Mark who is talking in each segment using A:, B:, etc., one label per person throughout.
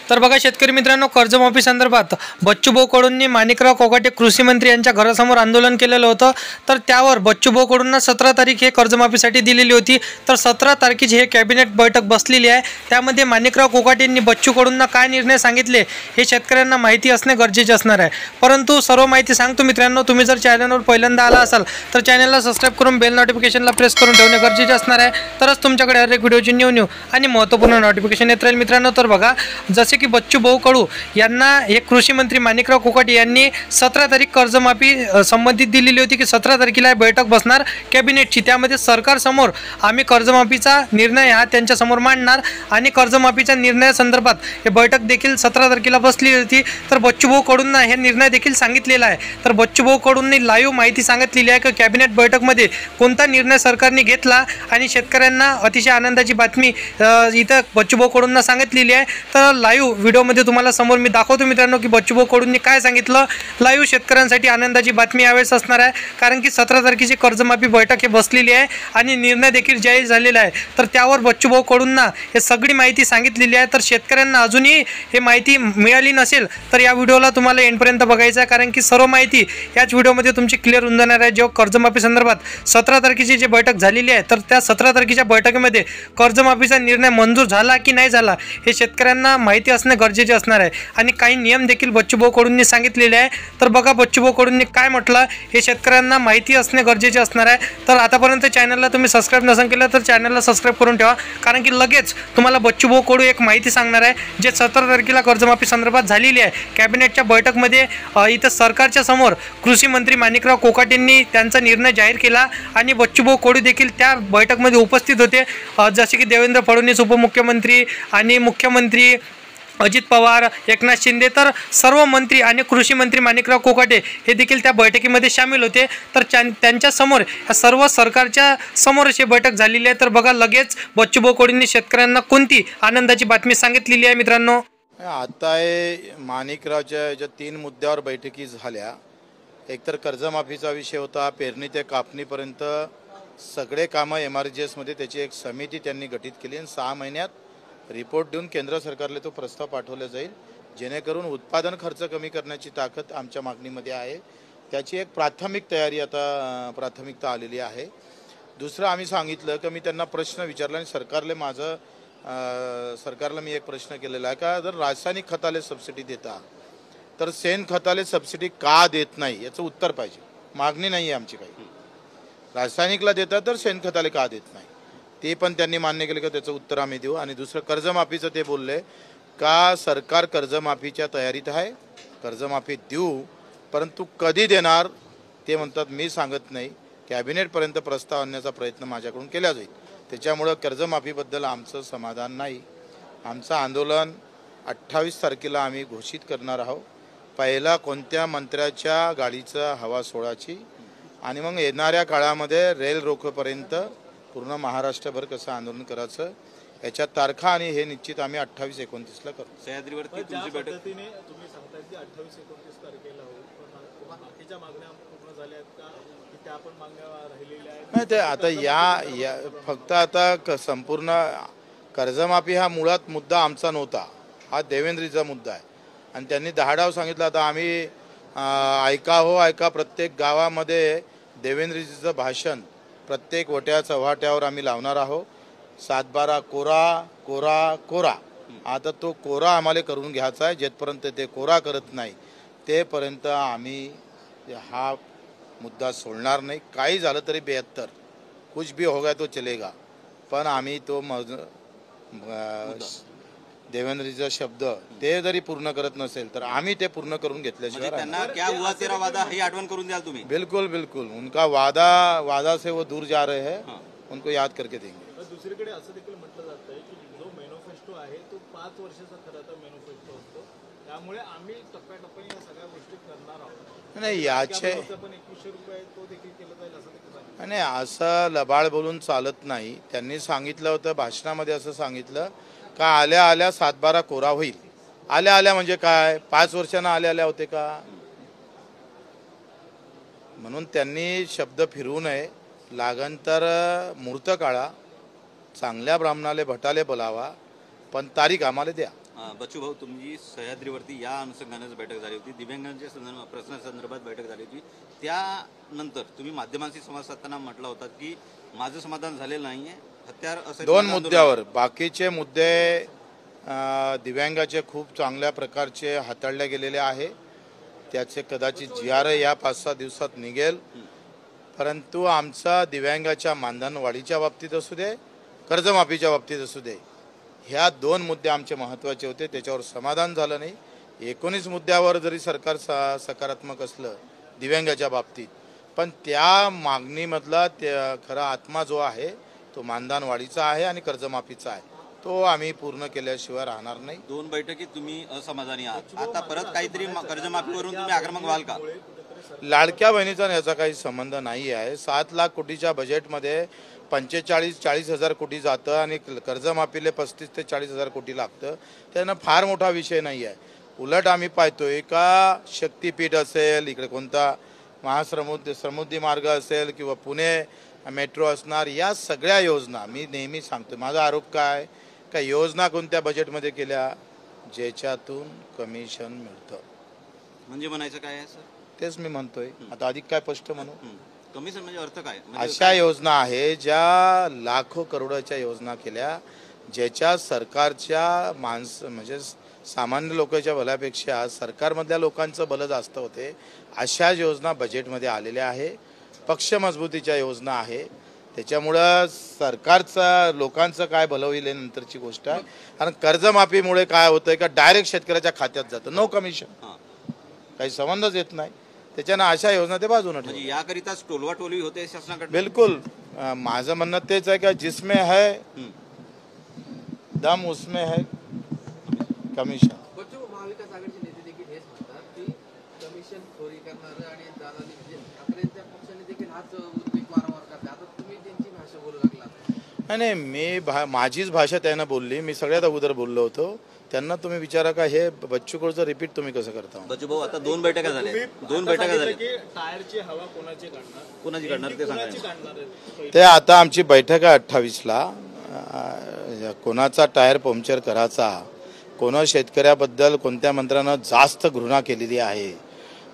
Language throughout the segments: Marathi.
A: तर बघा शेतकरी मित्रांनो, कर्जमाफी संदर्भात बच्चूभाऊ कडूंनी माणिकराव कोकाटे कृषी मंत्री यांच्या घरासमोर आंदोलन केलेलं होतं। तर त्यावर बच्चूभाऊ कडूंना 17 तारीख हे कर्जमाफीसाठी दिलेली होती। तर 17 तारखेची हे कॅबिनेट बैठक बसलेली आहे। त्यामध्ये माणिकराव कोकाटे यांनी बच्चू कडूंना काय निर्णय सांगितले हे शेतकऱ्यांना माहिती असणे गरजेचे असणार आहे। परंतु सर्व माहिती सांगतो मित्रांनो, तुम्ही जर चॅनलवर पहिल्यांदा आला असाल तर चॅनलला सबस्क्राइब करून बेल नोटिफिकेशनला प्रेस करून ठेवणे गरजेचे असणार आहे। तरच तुमच्याकडे हर एक व्हिडिओची न्यू आणि महत्त्वपूर्ण नोटिफिकेशन येत राहील मित्रांनो। तर बघा, जसे की बच्चूभाऊ कडू यांना हे कृषी मंत्री माणिकराव कोकाटे यांनी 17 तारीख कर्जमाफी संबंधित दिलेली होती की 17 तारखेला बैठक बसणार कॅबिनेटची। त्यामध्ये सरकार समोर आम्ही कर्जमाफीचा निर्णय हा त्यांच्या समोर मांडणार आणि कर्जमाफीच्या निर्णयासंदर्भात हे बैठक देखील 17 तारखेला बसली होती। तर बच्चूभाऊ कडूंना हे निर्णय देखील सांगितलेला आहे। तर बच्चूभाऊ कडूंनी लाईव्ह माहिती सांगितलेली आहे की कॅबिनेट बैठकमध्ये कोणता निर्णय सरकारने घेतला आणि शेतकऱ्यांना अतिशय आनंदाची बातमी इथं बच्चूभाऊ कडूंना सांगितलेली आहे। तर लाईव्ह व्हिडिओमध्ये तुम्हाला समोर मी दाखवतो मित्रांनो की बच्चूभाऊ कडूंनी काय सांगितलं। लाईव्ह शेतकऱ्यांसाठी आनंदाची बातमी यावेळेस असणार आहे, कारण की 17 तारखेची कर्जमाफी बैठक हे बसलेली आहे आणि निर्णय देखील जाहीर झालेला आहे। तर त्यावर बच्चूभाऊ कडूंना हे सगळी माहिती सांगितलेली आहे। तर शेतकऱ्यांना अजूनही हे माहिती मिळाली नसेल तर या व्हिडिओला तुम्हाला एंडपर्यंत बघायचं आहे, कारण की सर्व माहिती याच व्हिडिओमध्ये तुमची क्लिअर होऊन जाणार आहे। जेव्हा कर्जमाफी संदर्भात 17 तारखेची जी बैठक झालेली आहे तर त्या 17 तारखेच्या बैठकीमध्ये कर्जमाफीचा निर्णय मंजूर झाला की नाही झाला हे शेतकऱ्यांना माहिती असणे गरजेचे असणार आहे। आणि काही नियम देखील बच्चूभाऊ कडूंनी सांगितलेले आहे। तर बघा बच्चूभाऊ कडूंनी काय म्हटलं हे शेतकऱ्यांना माहिती असणे गरजेचे असणार आहे। तर आतापर्यंत चॅनलला तुम्ही सबस्क्राइब नसेल केलं तर चॅनलला सबस्क्राइब करून ठेवा, कारण की लगेच तुम्हाला बच्चूभाऊ कडू एक माहिती सांगणार आहे जे 17 तारखेला कर्जमाफी संदर्भात झालेली आहे कॅबिनेटच्या बैठकमध्ये। इथं सरकारच्या समोर कृषी मंत्री माणिकराव कोकाटेंनी त्यांचा निर्णय जाहीर केला आणि बच्चूभाऊ कडू देखील त्या बैठकमध्ये उपस्थित होते। जसे की देवेंद्र फडणवीस उपमुख्यमंत्री आणि मुख्यमंत्री अजित पवार, एकनाथ शिंदे, तर सर्व मंत्री आणि कृषी मंत्री माणिकराव कोकाटे हे देखील त्या बैठकीमध्ये सामील होते। तर त्यांच्या समोर सर्व सरकारच्या समोर अशी बैठक झालेली आहे। तर बघा लगेच बच्चूभाऊ कडूंनी शेतकऱ्यांना कोणती आनंदाची बातमी सांगितलेली आहे मित्रांनो।
B: आता माणिकरावच्या ज्या 3 मुद्द्यावर बैठकी झाल्या, एकतर कर्जमाफीचा विषय होता, पेरणी ते कापणीपर्यंत सगळे कामं MRGSमध्ये त्याची एक समिती त्यांनी गठीत केली आणि 6 महिन्यात रिपोर्ट देऊन केंद्र सरकारला तो प्रस्ताव पाठवला जाईल, जेणेकरून उत्पादन खर्च कमी करण्याची ताकद आमच्या मागणीमध्ये आहे। त्याची एक प्राथमिक तयारी आता प्राथमिकता आलेली आहे। दुसरं आम्ही सांगितलं की मी त्यांना प्रश्न विचारला आणि सरकारला मी एक प्रश्न केलेला आहे का जर रासायनिक खताले सबसिडी देता तर शेणखताले सबसिडी का देत नाही याचं उत्तर पाहिजे। मागणी नाही आहे आमची काही, रासायनिकला देता तर शेणखताले का देत नाही ते पण त्यांनी मान्य केलं का त्याचं उत्तर आम्ही देऊ। आणि दुसरं कर्जमाफीचं ते बोलले का सरकार कर्जमाफीच्या तयारीत आहे, कर्जमाफी देऊ, परंतु कधी देणार ते म्हणतात मी सांगत नाही, कॅबिनेटपर्यंत प्रस्ताव आणण्याचा प्रयत्न माझ्याकडून केला जाईल। त्याच्यामुळं कर्जमाफीबद्दल आमचं समाधान नाही। आमचं आंदोलन 28 तारखेला आम्ही घोषित करणार आहोत। पहिला कोणत्या मंत्र्याच्या गाडीचा हवा सोडायची आणि मग येणाऱ्या काळामध्ये रेल रोकोपर्यंत पूर्ण महाराष्ट्रभर कसं आंदोलन करायचं याच्या तारखा आणि हे निश्चित आम्ही 28-29ला करू।
C: सह्याद्रीवरती तुमची पद्धतीने तुम्ही सांगताय की 28-29 तारखेला होईल, पण बाकीच्या मागण्या पूर्ण झाल्या आहेत का की त्या पण मागण्या राहिलेल्या आहेत?
B: नाही, ते आता या फक्त आता संपूर्ण कर्जमाफी हा मुळात मुद्दा आमचा नव्हता, हा देवेंद्रजीचा मुद्दा आहे आणि त्यांनी 10 डाव सांगितलं। आता आम्ही ऐका प्रत्येक गावामध्ये देवेंद्रजीचं भाषण प्रत्येक वट्या चव्हाट्यावर आम्ही लावणार आहोत। 7-12 कोरा कोरा कोरा, आता तो कोरा आम्हाला करून घ्यायचा आहे। जेथपर्यंत ते कोरा करत नाही तेपर्यंत आम्ही हा मुद्दा सोडणार नाही। काही झालं तरी 72 कुछ भी होगा तो चलेगा, पण आम्ही तो देवेंद्रजीचा शब्द ते जरी पूर्ण करत नसेल तर आम्ही ते पूर्ण करून घेतल्याशिवाय
C: त्यांना क्या हुआ तेरा वादा ही आठवण करून द्याल तुम्ही?
B: बिल्कुल बिल्कुल, उनका वादा से वो दूर जा रहे हैं, उनको याद करके देंगे।
D: दुसरीकडे असं देखील म्हटलं जात आहे की जो मॅनिफेस्टो आहे तो 5 वर्षाचा खरं तर मॅनिफेस्टो असतो, त्यामुळे आम्ही टप्प्याटप्प्याने या सगळ्या गोष्टी करणार आहोत।
B: नाही, याचे
D: पण 2100 रुपये तो देखील केला जाईल असं देखील सांगितलं।
B: नाही, असं लबाड बोलून चालत नाही। त्यांनी सांगितलं होतं भाषणामध्ये, असं सांगितलं का आल्या आल्या 7-12 कोरा होईल। आल्या म्हणजे काय, 5 वर्षांना आल्या होते का? म्हणून त्यांनी शब्द फिरवू नये। लागन तर मुहूर्त काढा, चांगल्या ब्राह्मणाले भटाले बोलावा, पण तारीख आम्हाला द्या।
E: बच्चू भाऊ, तुमची सह्याद्रीवरती या अनुषंगानेच बैठक झाली होती, दिव्यांगांच्या प्रश्नासंदर्भात बैठक झाली होती. त्यानंतर तुम्ही माध्यमांशी संवाद साधताना म्हटलं होतं की माझं समाधान झालेलं नाहीये, हत्यार असं
B: दोन मुद्द्यावर. बाकीचे मुद्दे दिव्यांगाचे खूप चांगल्या प्रकारचे हाताळले गेलेले आहे. त्याचे कदाचित GR या 5-6 दिवसात निघेल. परंतु आमचा दिव्यांगाच्या मानधन वाढीच्या बाबतीत असू दे, कर्जमाफीच्या बाबतीत असू दे, ह्या 2 मुद्दे आमचे महत्त्वाचे होते. त्याच्यावर समाधान झालं नाही. 19 मुद्द्यावर जरी सरकार सकारात्मक असलं दिव्यांगाच्या बाबतीत, पण त्या मागणीमधला खरा आत्मा जो आहे तो मानधन वाढीचा आहे आणि कर्जमाफीचा आहे. तो आम्ही पूर्ण केल्याशिवाय राहणार नाही.
E: 2 बैठकीत तुम्ही असमाधानी आहात, आता परत काहीतरी कर्जमाफीवरून तुम्ही आक्रमक व्हाल का?
B: लाडक्या बहिणीचा याचा काही संबंध नाही आहे. 7 लाख कोटीच्या बजेटमध्ये 45-40 हजार कोटी जातं आणि कर्जमाफीले 35 ते 40 हजार कोटी लागतं. त्यानं फार मोठा विषय नाही आहे. उलट आम्ही पाहतोय का शक्तीपीठ असेल, इकडे कोणता समुद्री मार्ग असेल किंवा पुणे मेट्रो असणार, या सगळ्या योजना मी नेहमी सांगतो. माझा आरोप काय का योजना कोणत्या बजेटमध्ये केल्या ज्याच्यातून कमिशन मिळतं,
E: म्हणजे म्हणायचं काय आहे सर?
B: तेच मी म्हणतोय. आता अधिक काय स्पष्ट म्हणू?
E: कमिशन म्हणजे अर्थ काय? म्हणजे
B: अशा योजना आहे ज्या लाखो करोडाच्या योजना केल्या, ज्याच्या सरकारच्या म्हणजे सामान्य लोकांच्या भल्यापेक्षा सरकारमधल्या लोकांचं भलं जास्त होते. अशा योजना बजेटमध्ये आलेल्या आहे. पक्ष मजबूतीच्या योजना आहे. त्याच्यामुळं सरकारचा लोकांचं काय भलं होईल नंतरची गोष्ट आहे. कारण कर्जमाफीमुळे काय होतंय का डायरेक्ट शेतकऱ्याच्या खात्यात जातं, नो कमिशन, काही संबंधच येत नाही. त्याच्यानं अशा योजना ते बाजूने ठेवतात.
E: म्हणजे याकरिताच टोलवाटोलवी होते शासनाकडे?
B: बिलकुल. माझं म्हणणं तेच आहे का जिसमें है दम उसमें है कमिशन.
F: महाविकास आघाडीचे नेते देखील हेच म्हणतात की कमिशन खोरी करणारं आणि दादानी म्हणजे ठाकरेंच्या पक्षाने देखील हाच उद्योग वारंवार करतात. आता तुम्ही त्यांची भाषा बोलू लागला.
B: नाही, मी माझीच भाषा त्यांना बोलली. मी सगळ्यात अगोदर बोललो होतो. त्यांना तुम्ही विचारा का हे बच्चू कडूचं रिपीट तुम्ही कसं करता?
E: बच्चू भाऊ, आता 2 बैठका झाल्या, 2 बैठका झाल्या
C: की टायरची हवा कोणाची काढणार,
E: कोणाची काढणार ते सांगा.
C: काढणार
B: ते आता आमची बैठक आहे 28ला. कोणाचा टायर पंक्चर करायचा, कोणा शेतकऱ्याबद्दल कोणत्या मंत्र्यानं जास्त घृणा केलेली आहे,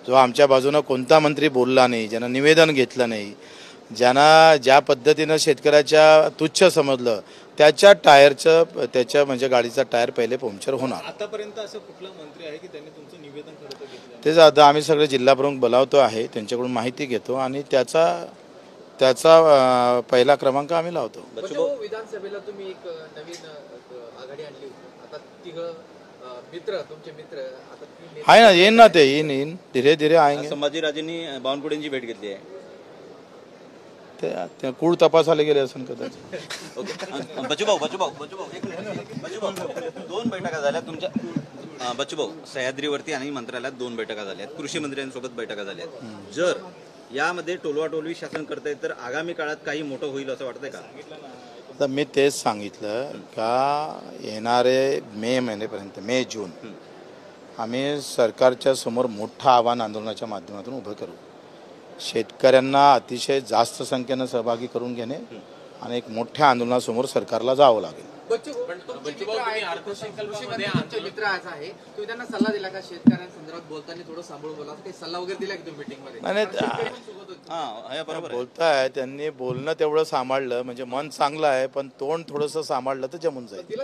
B: जो आमच्या बाजूनं कोणता मंत्री बोलला नाही, ज्यानं निवेदन घेतलं नाही, ज्यांना ज्या पद्धतीनं शेतकऱ्याच्या तुच्छ समजलं, त्याच्या त्याच्या म्हणजे गाडीचा टायर पहिले पंक्चर होणार.
C: आतापर्यंत असं कुठला मंत्री आहे की त्यांनी तुमचं निवेदन खरं तर घेतलं?
B: तेच आता आम्ही सगळे जिल्हा प्रमुख बोलावतो आहे, त्यांच्याकडून माहिती घेतो आणि त्याचा पहिला क्रमांक आम्ही लावतो.
F: विधानसभेला तुम्ही एक नवीन आघाडी आणली होती. आता तिघं तुमचे मित्र आता
B: आहे ना, येईन ना, ते येईन धीरे धीरे आएंगे.
E: संभाजीराजेंनी बावनकुळेंची भेट घेतली आहे.
B: ते कूड तपासायला गेले असेल कदाचित.
E: ओके. बच्चू भाऊ, एक मिनिट. बच्चू भाऊ, 2 बैठका झाल्या तुमच्या. बच्चू भाऊ, सह्याद्रीवरती आणि मंत्रालयात 2 बैठका झाल्या, कृषी मंत्र्यांसोबत बैठका झाल्या. जर यामध्ये टोलवाटोलवी शासन करताय तर आगामी काळात काही मोठं होईल असं वाटतंय का?
B: तर मी तेच सांगितलं का येणारे मे महिन्यापर्यंत, मे जून, आम्ही सरकारच्या समोर मोठं आव्हान आंदोलनाच्या माध्यमातून उभं करू. शेतकऱ्यांना अतिशय जास्त संख्येनं सहभागी करून घेणे आणि एक मोठ्या आंदोलनासमोर सरकारला जावं लागेल.
F: मित्र आहे, तुम्ही त्यांना सल्ला दिला का शेतकऱ्यांसंदर्भात बोलताना थोडं सांभाळून बोला, काही सल्ला वगैरे दिला की तुम्ही मीटिंग मध्ये?
B: बोलताय त्यांनी बोलणं तेवढं सांभाळलं म्हणजे मन चांगलं आहे, पण तोंड थोडंसं सांभाळलं तर जमून जाईल.